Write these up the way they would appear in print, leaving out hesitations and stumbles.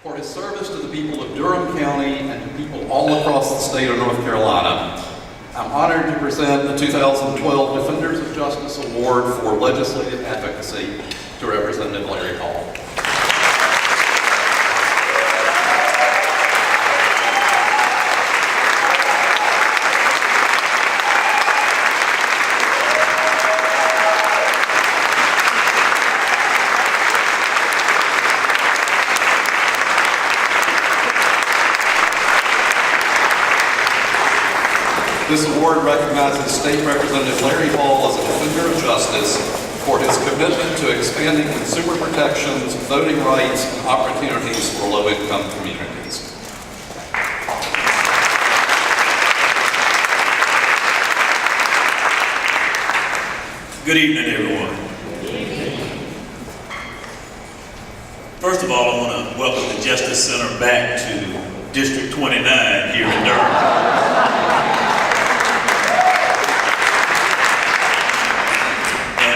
For his service to the people of Durham County and to people all across the state of North Carolina, I'm honored to present the 2012 Defenders of Justice Award for Legislative Advocacy to Representative Larry Hall. This award recognizes State Representative Larry Hall as a defender of justice for his commitment to expanding consumer protections, voting rights, and opportunities for low-income communities. Good evening, everyone. First of all, I want to welcome the Justice Center back to District 29 here in Durham.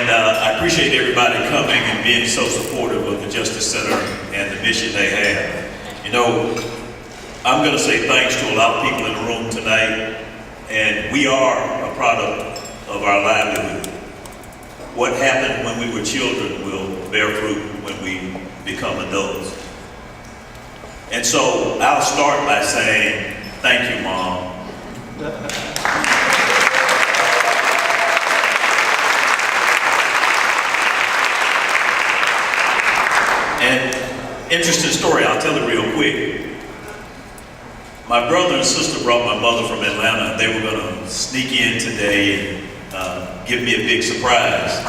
I appreciate everybody coming and being so supportive of the Justice Center and the mission they have. You know, I'm going to say thanks to a lot of people in the room tonight, and we are a product of our livelihood. What happened when we were children will bear fruit when we become adults. And so I'll start by saying, thank you, Mom. And interesting story, I'll tell it real quick. My brother and sister brought my mother from Atlanta. They were going to sneak in today and give me a big surprise.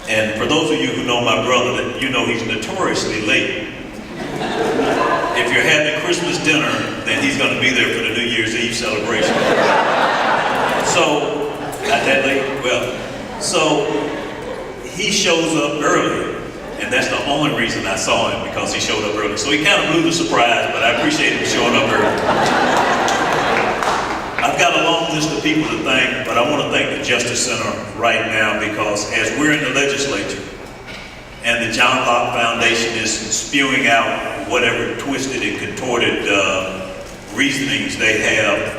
And for those of you who know my brother, you know he's notoriously late. If you're having Christmas dinner, then he's going to be there for the New Year's Eve celebration. So, not that late? Well, so he shows up early. And that's the only reason I saw him, because he showed up early. So he kind of blew the surprise, but I appreciate him showing up early. I've got a long list of people to thank, but I want to thank the Justice Center right now, because as we're in the legislature and the John Locke Foundation is spewing out whatever twisted and contorted reasonings they have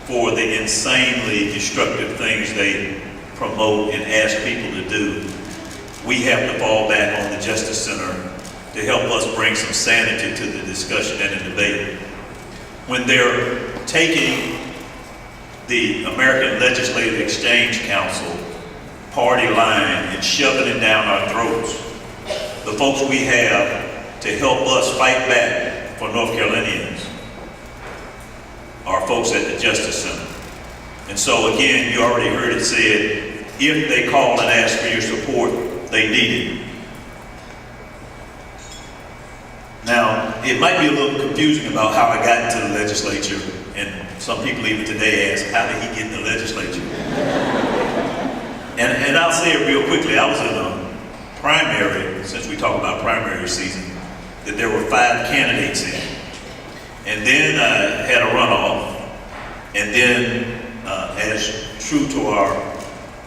for the insanely destructive things they promote and ask people to do, we have to fall back on the Justice Center to help us bring some sanity to the discussion and the debate. When they're taking the American Legislative Exchange Council party line and shoving it down our throats, the folks we have to help us fight back for North Carolinians are folks at the Justice Center. And so again, you already heard it said, if they call and ask for your support, they need it. Now, it might be a little confusing about how I got into the legislature, and some people even today ask, how did he get in the legislature? and I'll say it real quickly. I was in a primary, since we talk about primary season, that there were 5 candidates in. And then I had a runoff, and then as true to our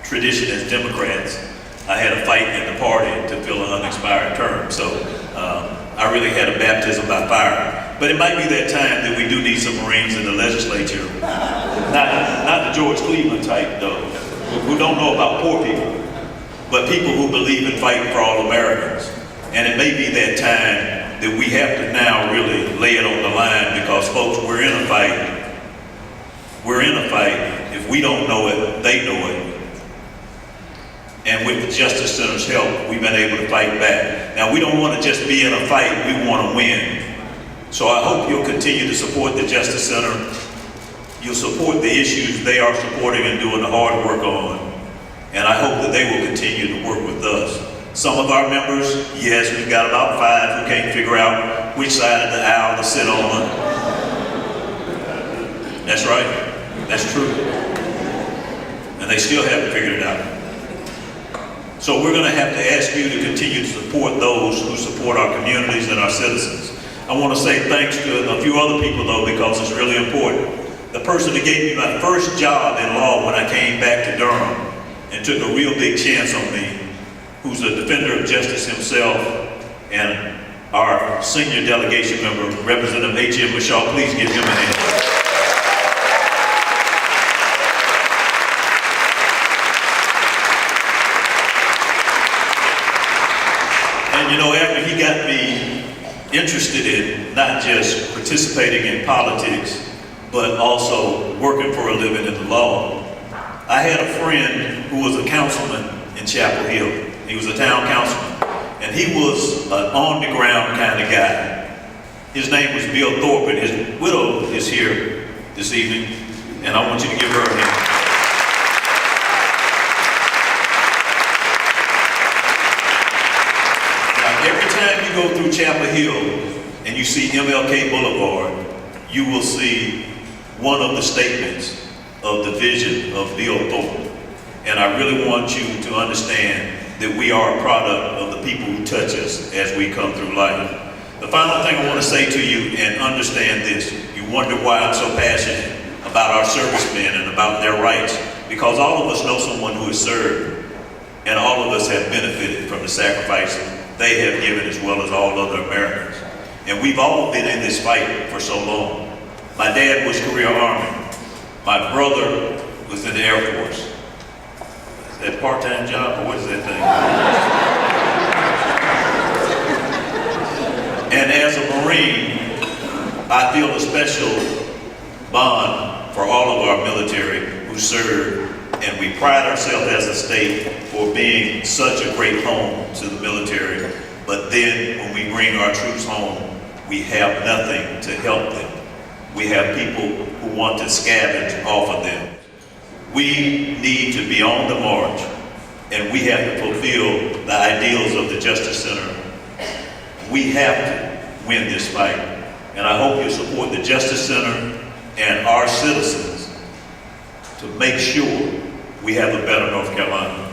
tradition as Democrats, I had a fight in the party to fill an unexpired term. So I really had a baptism by fire. But it might be that time that we do need some Marines in the legislature. Not the George Cleveland type, though, who don't know about poor people, but people who believe in fighting for all Americans. And it may be that time that we have to now really lay it on the line, because folks, we're in a fight. We're in a fight. If we don't know it, they know it. And with the Justice Center's help, we've been able to fight back. Now, we don't want to just be in a fight, we want to win. So I hope you'll continue to support the Justice Center. You'll support the issues they are supporting and doing the hard work on. And I hope that they will continue to work with us. Some of our members, yes, we've got about 5 who can't figure out which side of the aisle to sit on. That's right, that's true. And they still haven't figured it out. So we're going to have to ask you to continue to support those who support our communities and our citizens. I want to say thanks to a few other people, though, because it's really important. The person that gave me my first job in law when I came back to Durham and took a real big chance on me, who's a defender of justice himself and our senior delegation member, Representative H.M. Mishaw. Please give him a hand. And you know, after he got me interested in not just participating in politics, but also working for a living in the law, I had a friend who was a councilman in Chapel Hill. He was a town councilman, and he was an on-the-ground kind of guy. His name was Bill Thorpe, and his widow is here this evening, and I want you to give her a hand. Now, every time you go through Chapel Hill and you see MLK Boulevard, you will see one of the statements of the vision of Bill Thorpe. And I really want you to understand that we are a product of the people who touch us as we come through life. The final thing I want to say to you, and understand this, you wonder why I'm so passionate about our servicemen and about their rights, because all of us know someone who has served, and all of us have benefited from the sacrifice they have given, as well as all other Americans. And we've all been in this fight for so long. My dad was career Army. My brother was in the Air Force. Is that part-time job, or what is that thing? And as a Marine, I feel a special bond for all of our military who serve, and we pride ourselves as a state for being such a great home to the military. But then when we bring our troops home, we have nothing to help them. We have people who want to scavenge off of them. We need to be on the march, and we have to fulfill the ideals of the Justice Center. We have to win this fight, and I hope you support the Justice Center and our citizens to make sure we have a better North Carolina.